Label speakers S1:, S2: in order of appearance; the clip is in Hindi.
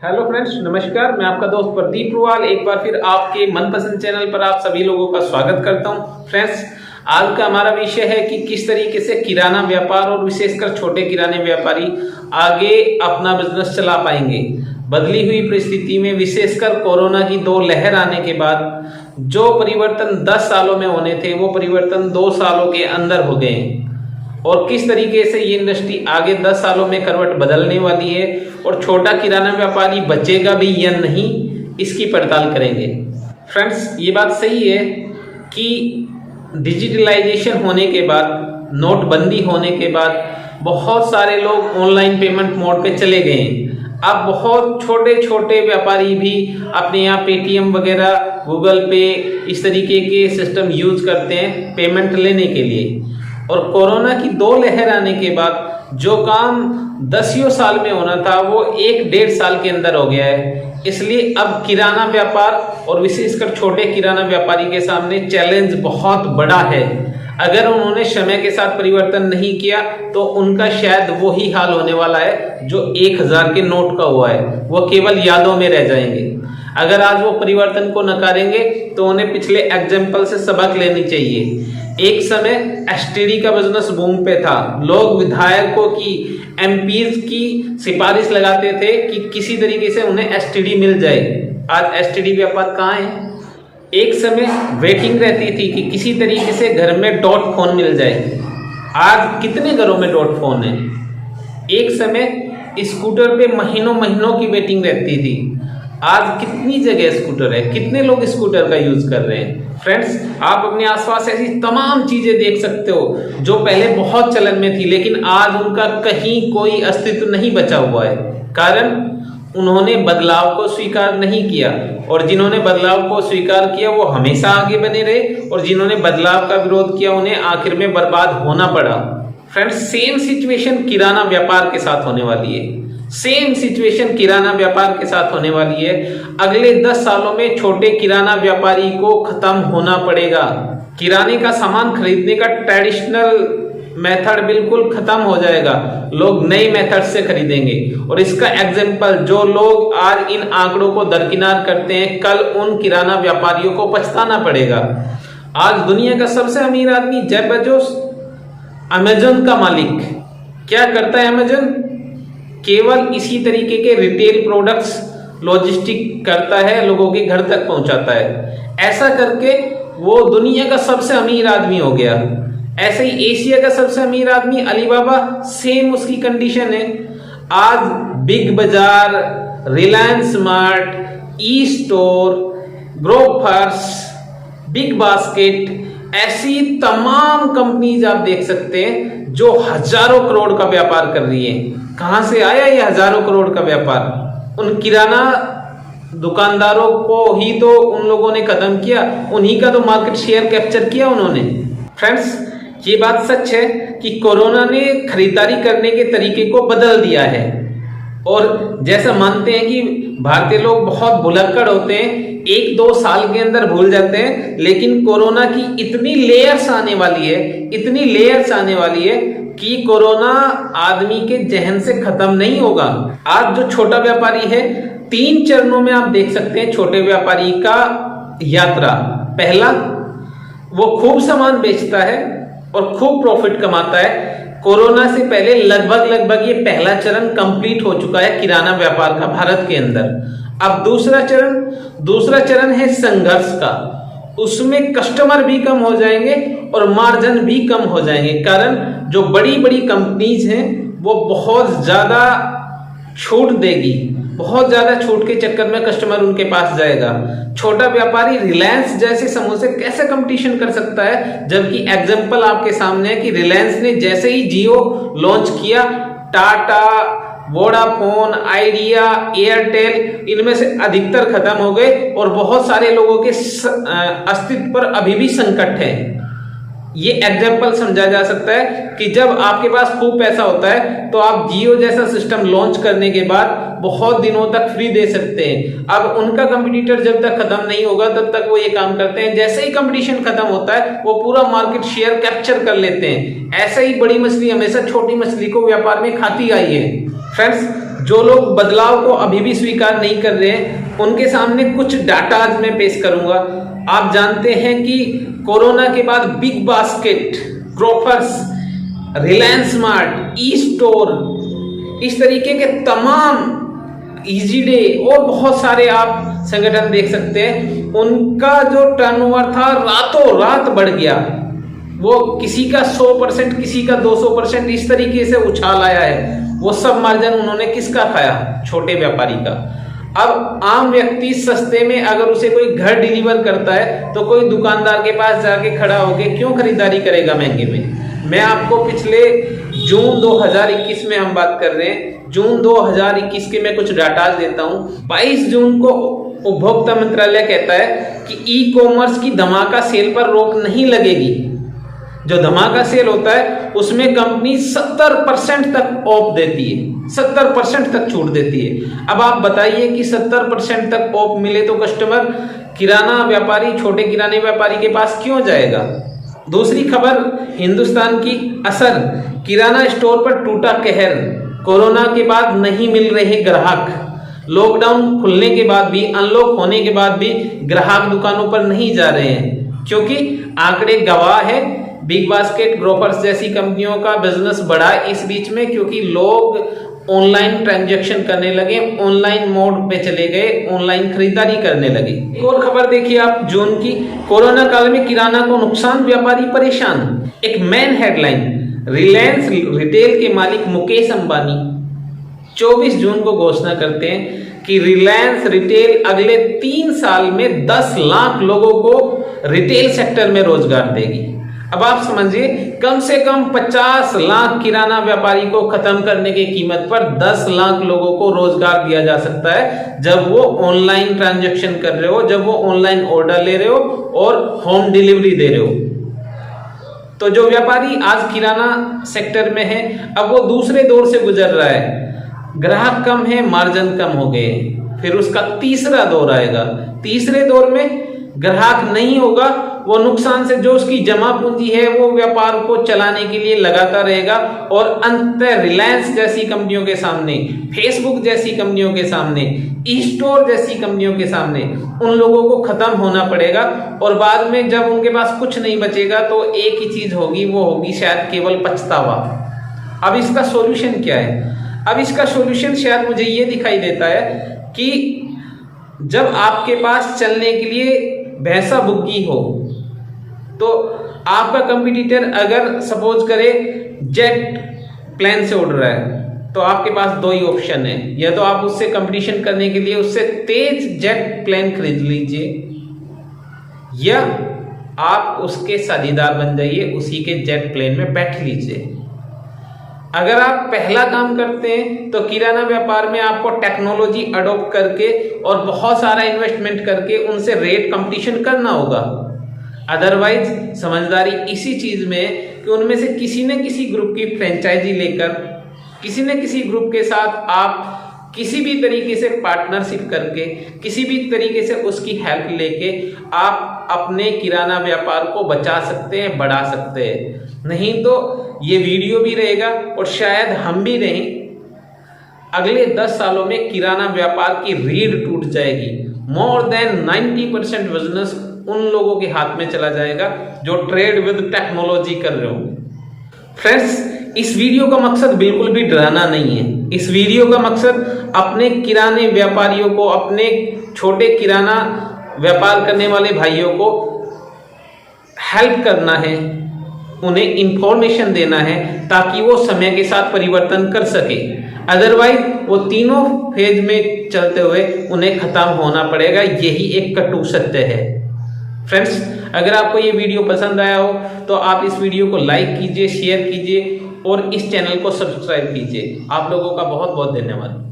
S1: हेलो फ्रेंड्स, नमस्कार। मैं आपका दोस्त प्रदीप रुआल एक बार फिर आपके मनपसंद चैनल पर आप सभी लोगों का स्वागत करता हूं। फ्रेंड्स, आज का हमारा विषय है कि किस तरीके से किराना व्यापार और विशेषकर छोटे किराने व्यापारी आगे अपना बिजनेस चला पाएंगे। बदली हुई परिस्थिति में विशेषकर कोरोना की 2 लहर आने के बाद जो परिवर्तन 10 सालों में होने थे वो परिवर्तन 2 सालों के अंदर हो गए और किस तरीके से ये इंडस्ट्री आगे 10 सालों में करवट बदलने वाली है और छोटा किराना व्यापारी बचेगा भी या नहीं, इसकी पड़ताल करेंगे। फ्रेंड्स, ये बात सही है कि डिजिटलाइजेशन होने के बाद, नोटबंदी होने के बाद बहुत सारे लोग ऑनलाइन पेमेंट मोड पे चले गए हैं। अब बहुत छोटे छोटे व्यापारी भी अपने यहाँ पेटीएम वगैरह, गूगल पे, इस तरीके के सिस्टम यूज करते हैं पेमेंट लेने के लिए। और कोरोना की 2 लहर आने के बाद जो काम 10 साल में होना था वो 1-1.5 साल के अंदर हो गया है। इसलिए अब किराना व्यापार और विशेषकर छोटे किराना व्यापारी के सामने चैलेंज बहुत बड़ा है। अगर उन्होंने समय के साथ परिवर्तन नहीं किया तो उनका शायद वो ही हाल होने वाला है जो 1000 के नोट का हुआ है, वो केवल यादों में रह जाएंगे। अगर आज वो परिवर्तन को नकारेंगे तो उन्हें पिछले एग्जाम्पल से सबक लेनी चाहिए। एक समय एसटीडी का बिजनेस बूम पे था। लोग विधायकों की, एमपीज की सिफारिश लगाते थे कि किसी तरीके से उन्हें एसटीडी मिल जाए। आज एसटीडी व्यापार कहाँ है? एक समय वेटिंग रहती थी कि किसी तरीके से घर में डॉट फोन मिल जाए। आज कितने घरों में डॉट फोन है? एक समय स्कूटर पे महीनों महीनों की वेटिंग रहती थी। आज कितनी जगह स्कूटर है, कितने लोग स्कूटर का यूज कर रहे हैं। फ्रेंड्स, आप अपने आसपास ऐसी तमाम चीजें देख सकते हो जो पहले बहुत चलन में थी लेकिन आज उनका कहीं कोई अस्तित्व नहीं बचा हुआ है। कारण उन्होंने बदलाव को स्वीकार नहीं किया और जिन्होंने बदलाव को स्वीकार किया वो हमेशा आगे बने रहे और जिन्होंने बदलाव का विरोध किया उन्हें आखिर में बर्बाद होना पड़ा। फ्रेंड्स, सेम सिचुएशन किराना व्यापार के साथ होने वाली है। सेम सिचुएशन किराना व्यापार के साथ होने वाली है। अगले 10 सालों में छोटे किराना व्यापारी को खत्म होना पड़ेगा। किराने का सामान खरीदने का ट्रेडिशनल मेथड बिल्कुल खत्म हो जाएगा। लोग नए मेथड से खरीदेंगे और इसका एग्जाम्पल जो लोग आज इन आंकड़ों को दरकिनार करते हैं, कल उन किराना व्यापारियों को पछताना पड़ेगा। आज दुनिया का सबसे अमीर आदमी जेफ बेजोस, अमेजन का मालिक, क्या करता है अमेजन? केवल इसी तरीके के रिटेल प्रोडक्ट्स लॉजिस्टिक करता है, लोगों के घर तक पहुंचाता है। ऐसा करके वो दुनिया का सबसे अमीर आदमी हो गया। ऐसे ही एशिया का सबसे अमीर आदमी अलीबाबा, सेम उसकी कंडीशन है। आज बिग बाजार, Reliance smart, e store, Grofers, big basket, ऐसी तमाम कंपनीज आप देख सकते हैं जो हजारों करोड़ का व्यापार कर रही है। कहां से आया ये हजारों करोड़ का व्यापार? उन किराना दुकानदारों को ही तो उन लोगों ने खत्म किया, उन्हीं का तो मार्केट शेयर कैप्चर किया उन्होंने। फ्रेंड्स, ये बात सच है कि कोरोना ने खरीदारी करने के तरीके को बदल दिया है और जैसा मानते हैं कि भारतीय लोग बहुत भुलक्कड़ होते हैं, 1-2 साल के अंदर भूल जाते हैं, लेकिन कोरोना की इतनी लेयर्स आने वाली है, इतनी लेयर्स आने वाली है कि कोरोना आदमी के जहन से खत्म नहीं होगा। आज जो छोटा व्यापारी है, 3 चरणों में आप देख सकते हैं छोटे व्यापारी का यात्रा। पहला, वो खूब सामान बेचता है और खूब प्रॉफिट कमाता है। कोरोना से पहले लगभग ये पहला चरण कंप्लीट हो चुका है किराना व्यापार का भारत के अंदर। अब दूसरा चरण है संघर्ष का। उसमें कस्टमर भी कम हो जाएंगे और मार्जिन भी कम हो जाएंगे। कारण जो बड़ी बड़ी कंपनीज हैं वो बहुत ज्यादा छूट देगी, बहुत ज्यादा छूट के चक्कर में कस्टमर उनके पास जाएगा। छोटा व्यापारी रिलायंस जैसे समूह से कैसे कंपटीशन कर सकता है? जबकि एग्जांपल आपके सामने है कि रिलायंस ने जैसे ही जियो लॉन्च किया, टाटा, वोडाफोन, आइडिया, एयरटेल, इनमें से अधिकतर खत्म हो गए और बहुत सारे लोगों के अस्तित्व पर अभी भी संकट है। ये एग्जाम्पल समझा जा सकता है कि जब आपके पास खूब पैसा होता है तो आप जियो जैसा सिस्टम लॉन्च करने के बाद बहुत दिनों तक फ्री दे सकते हैं। अब उनका कंपटीटर जब तक खत्म नहीं होगा तब तक वो ये काम करते हैं। जैसे ही कंपटीशन खत्म होता है वो पूरा मार्केट शेयर कैप्चर कर लेते हैं। ऐसे ही बड़ी मछली हमेशा छोटी मछली को व्यापार में खाती आई है। फ्रेंड्स, जो लोग बदलाव को अभी भी स्वीकार नहीं कर रहे हैं उनके सामने कुछ डाटा आज मैं पेश करूंगा। आप जानते हैं कि कोरोना के बाद big basket, Grofers, Reliance smart, e store, इस तरीके के तमाम, इजी डे और बहुत सारे आप संगठन देख सकते हैं, उनका जो टर्नओवर था रातों रात बढ़ गया। वो किसी का 100%, किसी का 200% इस तरीके से उछाल आया है। वो सब मार्जिन उन्होंने किसका खाया? छोटे व्यापारी का। अब आम व्यक्ति सस्ते में अगर उसे कोई घर डिलीवर करता है तो कोई दुकानदार के पास जाके खड़ा होके क्यों खरीदारी करेगा महंगे में? मैं आपको पिछले जून 2021 में हम बात कर रहे हैं, जून 2021 के मैं कुछ डाटा देता हूं। 22 जून को उपभोक्ता मंत्रालय कहता है कि ई कॉमर्स की धमाका सेल पर रोक नहीं लगेगी। जो धमाका सेल होता है उसमें कंपनी 70% तक ऑफ देती है, 70% तक छूट देती है। अब आप बताइए कि 70% तक ऑफ मिले तो कस्टमर किराना व्यापारी, छोटे किराने व्यापारी के पास क्यों जाएगा? दूसरी खबर हिंदुस्तान की, असर किराना स्टोर पर टूटा कहर, कोरोना के बाद नहीं मिल रहे ग्राहक। लॉकडाउन खुलने के बाद भी, अनलॉक होने के बाद भी ग्राहक दुकानों पर नहीं जा रहे हैं, क्योंकि आंकड़े गवाह है। बिग बास्केट, ग्रोफर्स जैसी कंपनियों का बिजनेस बढ़ा इस बीच में, क्योंकि लोग ऑनलाइन ट्रांजैक्शन करने लगे, ऑनलाइन मोड पे चले गए, ऑनलाइन खरीदारी करने लगे। एक और खबर देखिए आप जून की, कोरोना काल में किराना को नुकसान, व्यापारी परेशान। एक मेन हेडलाइन, रिलायंस रिटेल के मालिक मुकेश अंबानी 24 जून को घोषणा करते हैं कि रिलायंस रिटेल अगले 3 साल में 10 लाख लोगों को रिटेल सेक्टर में रोजगार देगी। अब आप समझिए, कम से कम 50 लाख किराना व्यापारी को खत्म करने की कीमत पर 10 लाख लोगों को रोजगार दिया जा सकता है जब वो ऑनलाइन ट्रांजैक्शन कर रहे हो, जब वो ऑनलाइन ऑर्डर ले रहे हो और होम डिलीवरी दे रहे हो। तो जो व्यापारी आज किराना सेक्टर में है, अब वो दूसरे दौर से गुजर रहा है। ग्राहक कम है, मार्जिन कम हो गए, फिर उसका तीसरा दौर आएगा। तीसरे दौर में ग्राहक नहीं होगा, वो नुकसान से जो उसकी जमा पूंजी है वो व्यापार को चलाने के लिए लगाता रहेगा और अंततः रिलायंस जैसी कंपनियों के सामने, फेसबुक जैसी कंपनियों के सामने, ई स्टोर जैसी कंपनियों के सामने उन लोगों को खत्म होना पड़ेगा। और बाद में जब उनके पास कुछ नहीं बचेगा तो एक ही चीज होगी, वो होगी शायद केवल पछतावा। अब इसका सॉल्यूशन क्या है? अब इसका सॉल्यूशन शायद मुझे ये दिखाई देता है कि जब आपके पास चलने के लिए भैंसा बुग्गी हो, तो आपका कंपटीटर अगर सपोज करे जेट प्लेन से उड़ रहा है, तो आपके पास 2 ही ऑप्शन है, या तो आप उससे कंपटीशन करने के लिए उससे तेज जेट प्लेन खरीद लीजिए, या आप उसके साझेदार बन जाइए, उसी के जेट प्लेन में बैठ लीजिए। अगर आप पहला काम करते हैं तो किराना व्यापार में आपको टेक्नोलॉजी अडॉप्ट करके और बहुत सारा इन्वेस्टमेंट करके उनसे रेट कंपटीशन करना होगा। अदरवाइज समझदारी इसी चीज में है कि उनमें से किसी न किसी ग्रुप की फ्रेंचाइजी लेकर, किसी न किसी ग्रुप के साथ आप किसी भी तरीके से पार्टनरशिप करके, किसी भी तरीके से उसकी हेल्प लेके आप अपने किराना व्यापार को बचा सकते हैं, बढ़ा सकते हैं। नहीं तो ये वीडियो भी रहेगा और शायद हम भी रहें, अगले 10 सालों में किराना व्यापार की रीढ़ टूट जाएगी। मोर देन 90% बिजनेस उन लोगों के हाथ में चला जाएगा जो ट्रेड विद टेक्नोलॉजी कर रहे हो। फ्रेंड्स, इस वीडियो का मकसद बिल्कुल भी डराना नहीं है। इस वीडियो का मकसद अपने किराने व्यापारियों को, अपने छोटे किराना व्यापार करने वाले भाइयों को हेल्प करना है, उन्हें इंफॉर्मेशन देना है ताकि वो समय के साथ परिवर्तन कर सके। अदरवाइज वो तीनों फेज में चलते हुए उन्हें खत्म होना पड़ेगा। यही एक कटु सत्य है। फ्रेंड्स, अगर आपको ये वीडियो पसंद आया हो तो आप इस वीडियो को लाइक कीजिए, शेयर कीजिए और इस चैनल को सब्सक्राइब कीजिए। आप लोगों का बहुत बहुत धन्यवाद।